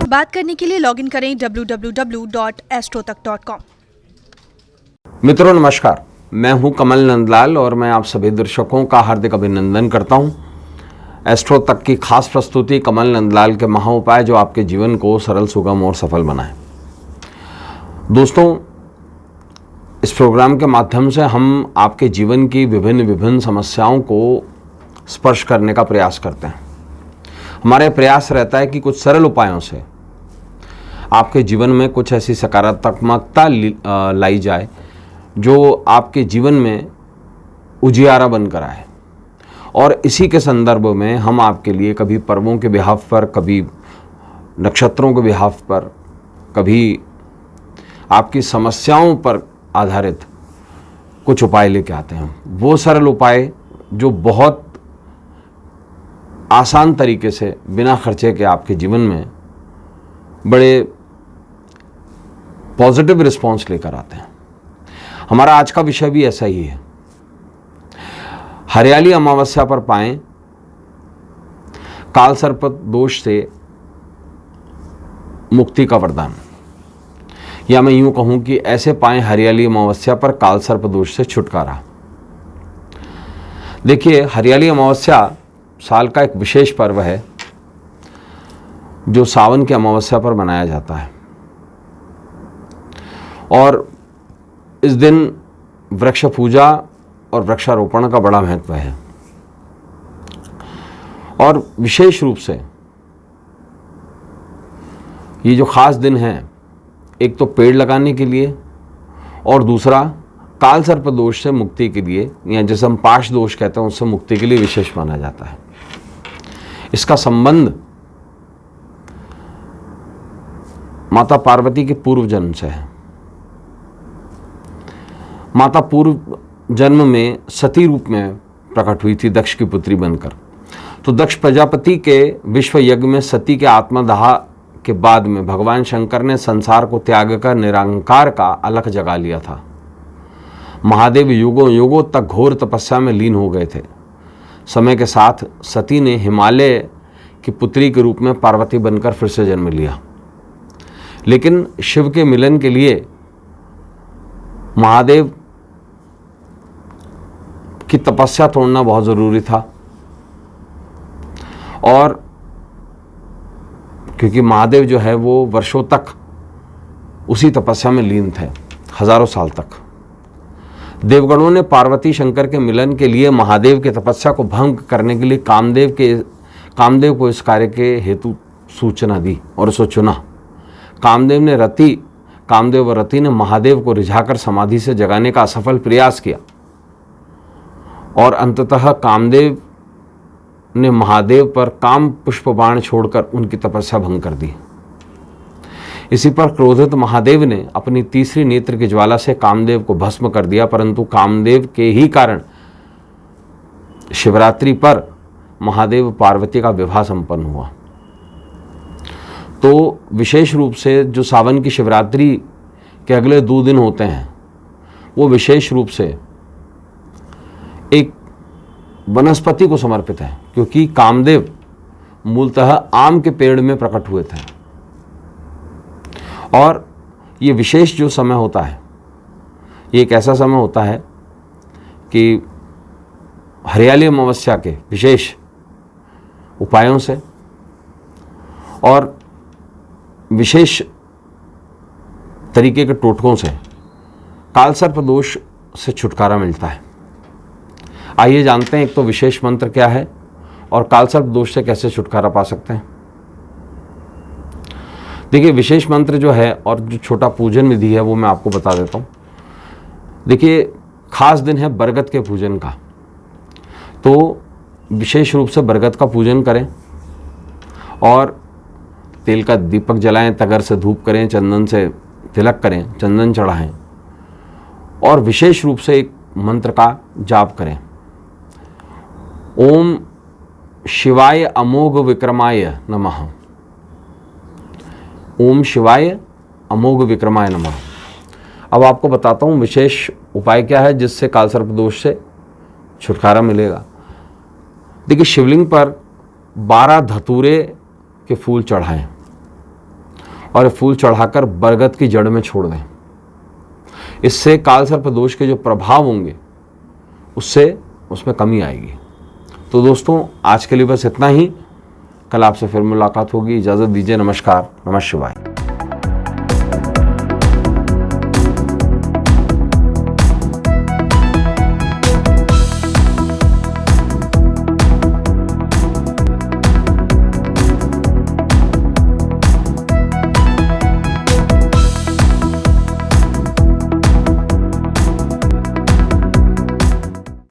बात करने के लिए लॉगिन करें www.astrotak.com। मित्रों नमस्कार, मैं हूं कमल नंदलाल और मैं आप सभी दर्शकों का हार्दिक अभिनंदन करता हूं। एस्ट्रो तक की खास प्रस्तुति कमल नंदलाल के महा उपाय जो आपके जीवन को सरल, सुगम और सफल बनाए। दोस्तों, इस प्रोग्राम के माध्यम से हम आपके जीवन की विभिन्न समस्याओं को स्पर्श करने का प्रयास करते हैं। हमारे प्रयास रहता है कि कुछ सरल उपायों से आपके जीवन में कुछ ऐसी सकारात्मकता लाई जाए जो आपके जीवन में उजियारा बनकर आए। और इसी के संदर्भ में हम आपके लिए कभी पर्वों के बिहाफ पर, कभी नक्षत्रों के बिहाफ पर, कभी आपकी समस्याओं पर आधारित कुछ उपाय लेके आते हैं। वो सरल उपाय जो बहुत आसान तरीके से बिना खर्चे के आपके जीवन में बड़े पॉजिटिव रिस्पॉन्स लेकर आते हैं। हमारा आज का विषय भी ऐसा ही है। हरियाली अमावस्या पर पाएं काल सर्प दोष से मुक्ति का वरदान, या मैं यूं कहूं कि ऐसे पाएं हरियाली अमावस्या पर काल सर्प दोष से छुटकारा। देखिए, हरियाली अमावस्या साल का एक विशेष पर्व है जो सावन की अमावस्या पर मनाया जाता है। और इस दिन वृक्ष पूजा और वृक्षारोपण का बड़ा महत्व है। और विशेष रूप से ये जो खास दिन है, एक तो पेड़ लगाने के लिए और दूसरा काल सर्प दोष से मुक्ति के लिए, या जैसे हम पाश दोष कहते हैं उससे मुक्ति के लिए विशेष माना जाता है। इसका संबंध माता पार्वती के पूर्व जन्म से है। माता पूर्व जन्म में सती रूप में प्रकट हुई थी, दक्ष की पुत्री बनकर। तो दक्ष प्रजापति के विश्व यज्ञ में सती के आत्मदाह के बाद में भगवान शंकर ने संसार को त्याग कर निरंकार का अलख जगा लिया था। महादेव युगों युगों तक घोर तपस्या में लीन हो गए थे। समय के साथ सती ने हिमालय की पुत्री के रूप में पार्वती बनकर फिर से जन्म लिया। लेकिन शिव के मिलन के लिए महादेव की तपस्या तोड़ना बहुत जरूरी था। और क्योंकि महादेव जो है वो वर्षों तक उसी तपस्या में लीन थे, हजारों साल तक। देवगणों ने पार्वती शंकर के मिलन के लिए महादेव की तपस्या को भंग करने के लिए कामदेव को इस कार्य के हेतु सूचना दी और उसको चुना। कामदेव और रति ने महादेव को रिझाकर समाधि से जगाने का असफल प्रयास किया और अंततः कामदेव ने महादेव पर काम पुष्प बाण छोड़कर उनकी तपस्या भंग कर दी। इसी पर क्रोधित महादेव ने अपनी तीसरी नेत्र की ज्वाला से कामदेव को भस्म कर दिया, परंतु कामदेव के ही कारण शिवरात्रि पर महादेव पार्वती का विवाह संपन्न हुआ। तो विशेष रूप से जो सावन की शिवरात्रि के अगले 2 दिन होते हैं वो विशेष रूप से एक वनस्पति को समर्पित है, क्योंकि कामदेव मूलतः आम के पेड़ में प्रकट हुए थे। और ये विशेष जो समय होता है, ये एक ऐसा समय होता है कि हरियाली अमावस्या के विशेष उपायों से और विशेष तरीके के टोटकों से काल सर्प दोष से छुटकारा मिलता है। आइए जानते हैं एक तो विशेष मंत्र क्या है और काल सर्प दोष से कैसे छुटकारा पा सकते हैं। देखिए, विशेष मंत्र जो है और जो छोटा पूजन विधि है वो मैं आपको बता देता हूँ। देखिए, खास दिन है बरगद के पूजन का, तो विशेष रूप से बरगद का पूजन करें और तेल का दीपक जलाएं, तगर से धूप करें, चंदन से तिलक करें, चंदन चढ़ाएं और विशेष रूप से एक मंत्र का जाप करें। ओम शिवाय अमोघ विक्रमाय नमः। ओम शिवाय अमोघ विक्रमाय नमः। अब आपको बताता हूँ विशेष उपाय क्या है जिससे काल सर्प दोष से छुटकारा मिलेगा। देखिए, शिवलिंग पर 12 धतूरे के फूल चढ़ाएं और ये फूल चढ़ाकर बरगद की जड़ में छोड़ दें। इससे काल सर्प दोष के जो प्रभाव होंगे उसमें कमी आएगी। तो दोस्तों आज के लिए बस इतना ही। कल आपसे फिर मुलाकात होगी। इजाज़त दीजिए। नमस्कार। नमः शिवाय।